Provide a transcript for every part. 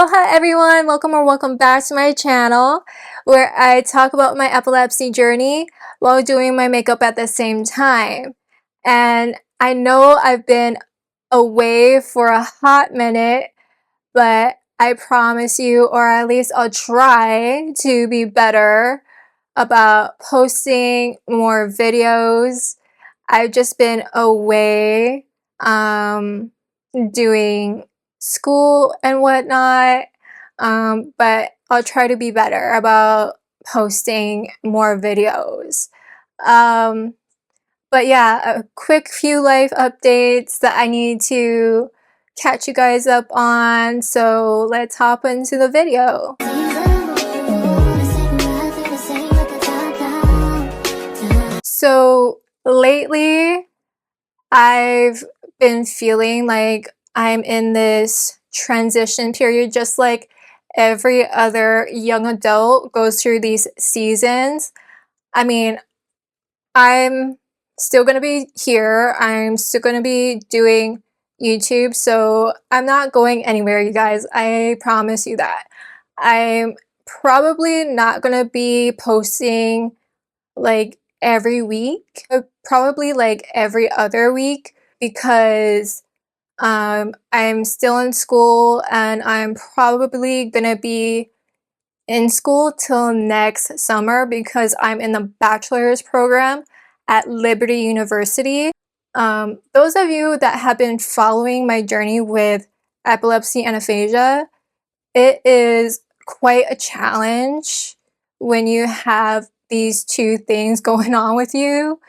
Aloha everyone! Welcome back to my channel where I talk about my epilepsy journey while doing my makeup at the same time. And I know I've been away for a hot minute, but I promise you, or at least I'll try to be better about posting more videos. I've just been away doing school and whatnot, but I'll try to be better about posting more videos. But yeah, a quick few life updates that I need to catch you guys up on, so let's hop into the video. So lately, I've been feeling like I'm in this transition period, just like every other young adult goes through these seasons. I mean, I'm still going to be here. I'm still going to be doing YouTube, so I'm not going anywhere, you guys. I promise you that. I'm probably not going to be posting like every week, probably like every other week, because I'm still in school and I'm probably gonna be in school till next summer because I'm in the bachelor's program at Liberty University. Those of you that have been following my journey with epilepsy and aphasia, it is quite a challenge when you have these two things going on with you.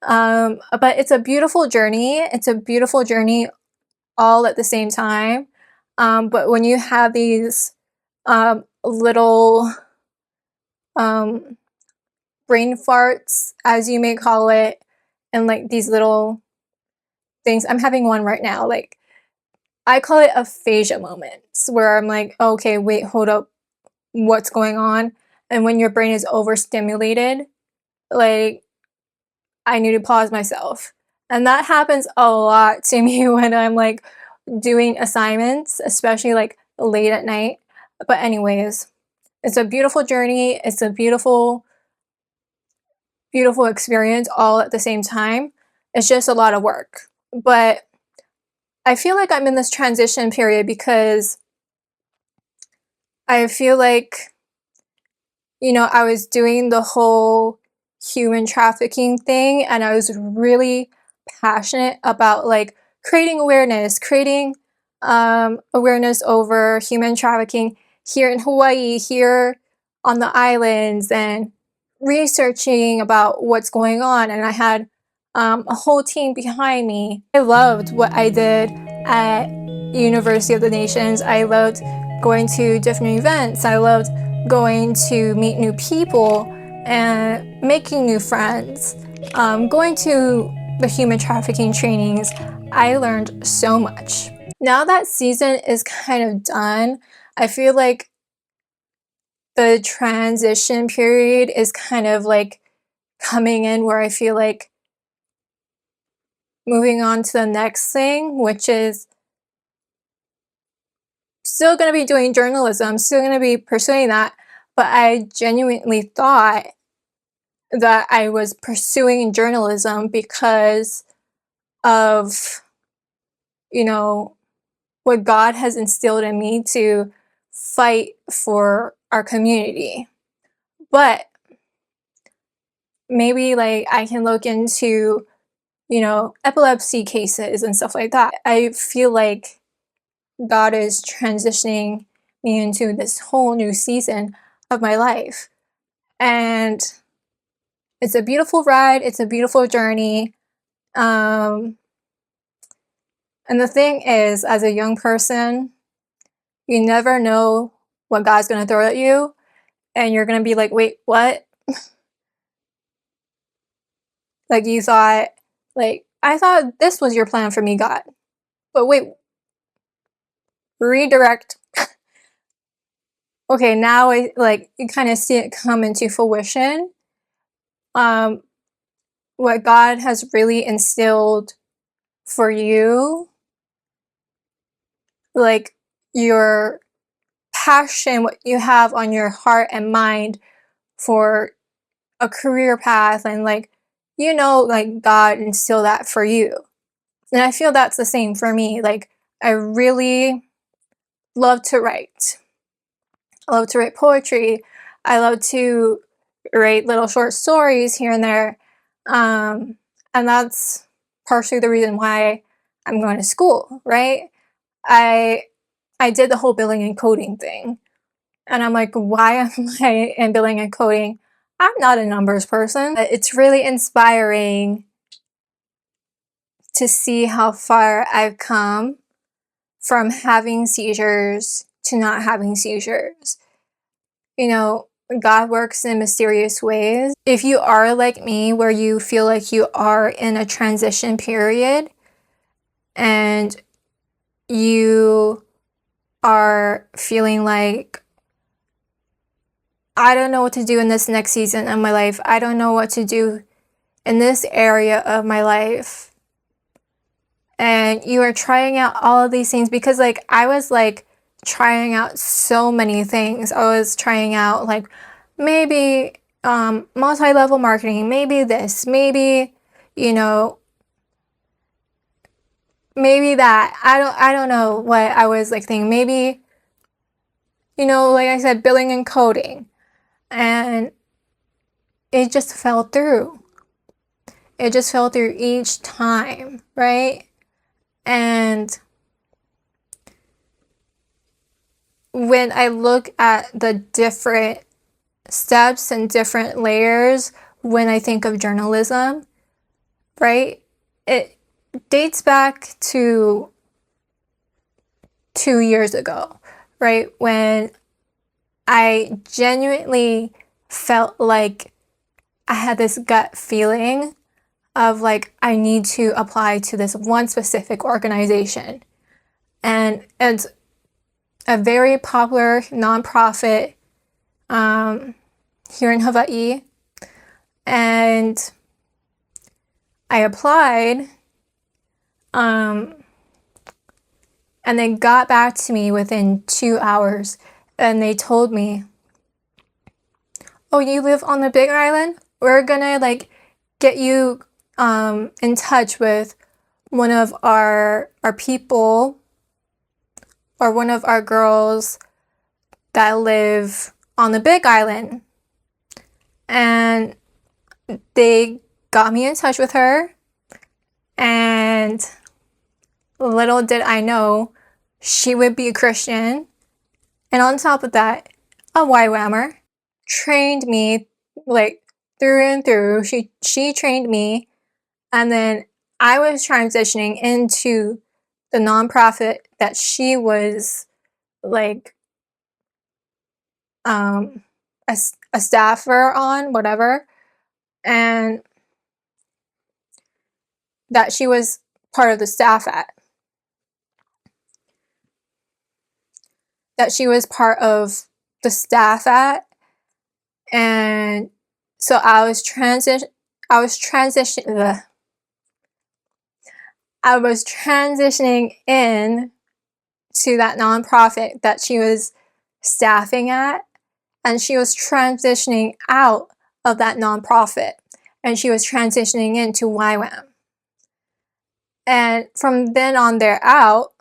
But it's a beautiful journey. It's a beautiful journey all at the same time. But when you have these little brain farts, as you may call it, and like these little things, I'm having one right now, like I call it aphasia moments, where I'm like, okay, wait, hold up, what's going on? And when your brain is overstimulated, like, I need to pause myself. And that happens a lot to me when I'm like doing assignments, especially like late at night. But anyways, it's a beautiful journey. It's a beautiful experience all at the same time. It's just a lot of work. But I feel like I'm in this transition period because I feel like, you know, I was doing the whole human trafficking thing and I was really passionate about like creating awareness over human trafficking here in Hawaii, here on the islands, and researching about what's going on. And I had a whole team behind me. I loved what I did at University of the Nations. I loved going to different events. I loved going to meet new people and making new friends. Going to the human trafficking trainings, I learned so much. Now that season is kind of done, I feel like the transition period is kind of like coming in, where I feel like moving on to the next thing, which is still going to be doing journalism, still going to be pursuing that, but I genuinely thought that I was pursuing journalism because of, you know, what God has instilled in me to fight for our community. But maybe like I can look into, you know, epilepsy cases and stuff like that. I feel like God is transitioning me into this whole new season of my life. And it's a beautiful ride. It's a beautiful journey. And the thing is, as a young person, you never know what God's going to throw at you. And you're going to be like, wait, what? Like you thought, like, I thought this was your plan for me, God. But wait, redirect. Okay, now like you kind of see it come into fruition. What God has really instilled for you, like your passion, what you have on your heart and mind for a career path, and like, like God instilled that for you. And I feel that's the same for me. Like, I really love to write. I love to write poetry. I love to write little short stories here and there. And that's partially the reason why I'm going to school, right? I did the whole billing and coding thing. And I'm like, why am I in billing and coding? I'm not a numbers person. It's really inspiring to see how far I've come from having seizures to not having seizures. God works in mysterious ways. If you are like me, where you feel like you are in a transition period and you are feeling like, I don't know what to do in this next season of my life. I don't know what to do in this area of my life. And you are trying out all of these things, because like I was like trying out so many things. I was trying out like maybe multi-level marketing, maybe this, maybe, maybe that. I don't know what I was like thinking. Maybe, like I said, billing and coding. And it just fell through. It just fell through each time, right? And when I look at the different steps and different layers when I think of journalism, right? It dates back to 2 years ago, right? When I genuinely felt like I had this gut feeling of like, I need to apply to this one specific organization. And it's a very popular nonprofit here in Hawaii. And I applied, and they got back to me within 2 hours, and they told me, oh, you live on the Big Island? We're gonna like get you in touch with one of our people, or one of our girls that live on the Big Island. And they got me in touch with her, and little did I know she would be a Christian, and on top of that, a YWAMer. Trained me like through and through. She trained me, and then I was transitioning into the nonprofit that she was like a staffer on, whatever, and that she was part of the staff at. That she was part of the staff at. And so I was transitioning in to that nonprofit that she was staffing at, and she was transitioning out of that nonprofit, and she was transitioning into YWAM. And from then on there out,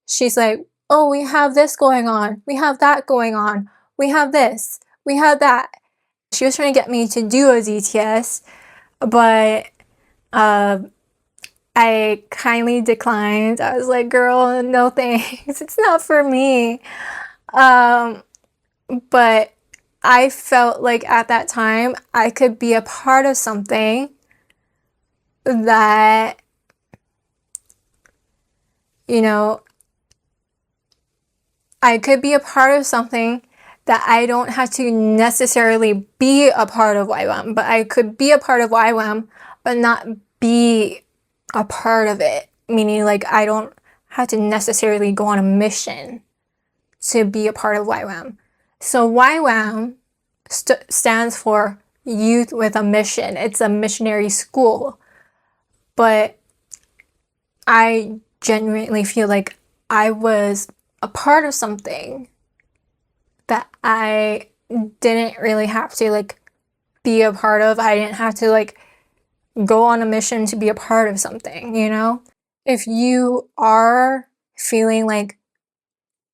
she's like, oh, we have this going on, we have that going on, we have this, we have that. She was trying to get me to do a ZTS, but I kindly declined. I was like, girl, no thanks. It's not for me. But I felt like at that time I could be a part of something that, I could be a part of something that I don't have to necessarily be a part of YWAM, but I could be a part of YWAM, but not be a part of it. Meaning like I don't have to necessarily go on a mission to be a part of YWAM. So YWAM stands for Youth with a Mission. It's a missionary school. But I genuinely feel like I was a part of something that I didn't really have to like be a part of. I didn't have to like go on a mission to be a part of something, you know? If you are feeling like,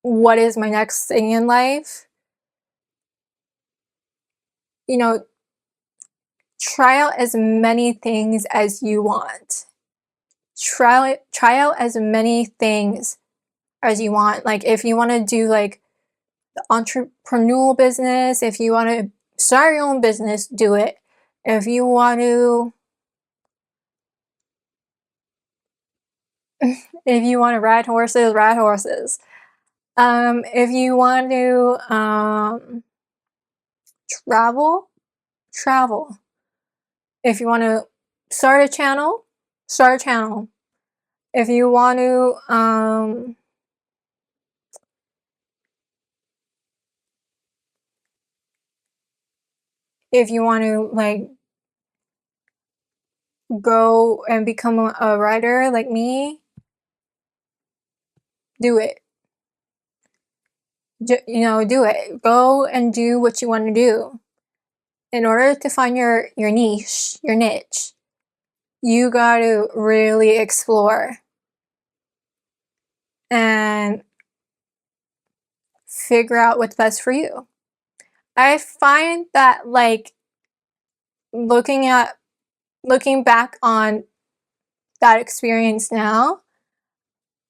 what is my next thing in life? You know, try out as many things as you want. Try out as many things as you want. Like if you want to do like the entrepreneurial business, if you want to start your own business, do it. If you want to ride horses, ride horses. If you want to travel, travel. If you want to start a channel, start a channel. If you want to like go and become a writer like me, do it. You know, do it. Go and do what you want to do. In order to find your niche, your niche, you got to really explore and figure out what's best for you. I find that like looking back on that experience now,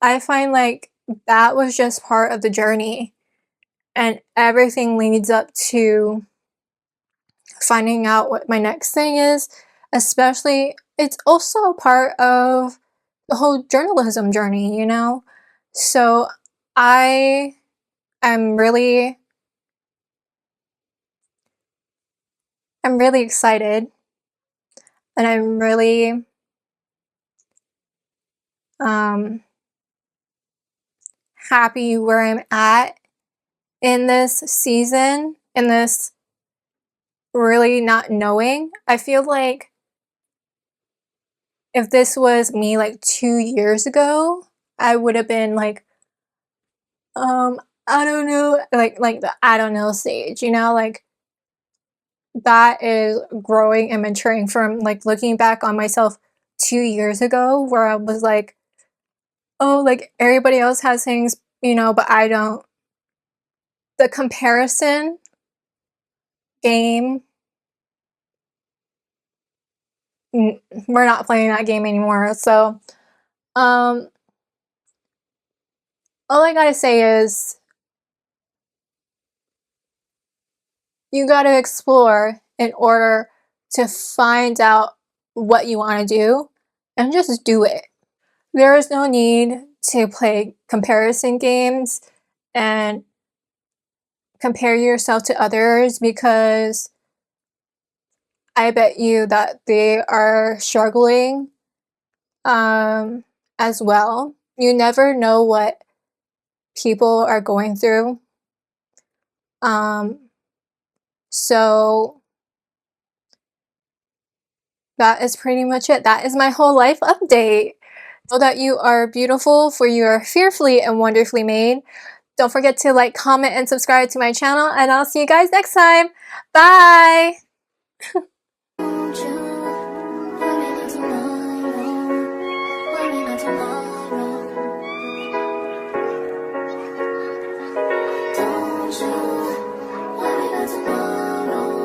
I find like that was just part of the journey, and everything leads up to finding out what my next thing is. Especially, it's also a part of the whole journalism journey, you know? So I am really excited, and I'm really happy where I'm at in this season, in this really not knowing. I feel like if this was me like 2 years ago, I would have been like, I don't know, like the I don't know stage, you know, like that is growing and maturing from like looking back on myself 2 years ago where I was like, oh, like everybody else has things, you know, but I don't. The comparison game, we're not playing that game anymore. So, all I gotta say is you gotta explore in order to find out what you want to do, and just do it. There is no need to play comparison games and compare yourself to others, because I bet you that they are struggling as well. You never know what people are going through. So that is pretty much it. That is my whole life update. Know that you are beautiful, for you are fearfully and wonderfully made. Don't forget to like, comment, and subscribe to my channel, and I'll see you guys next time. Bye!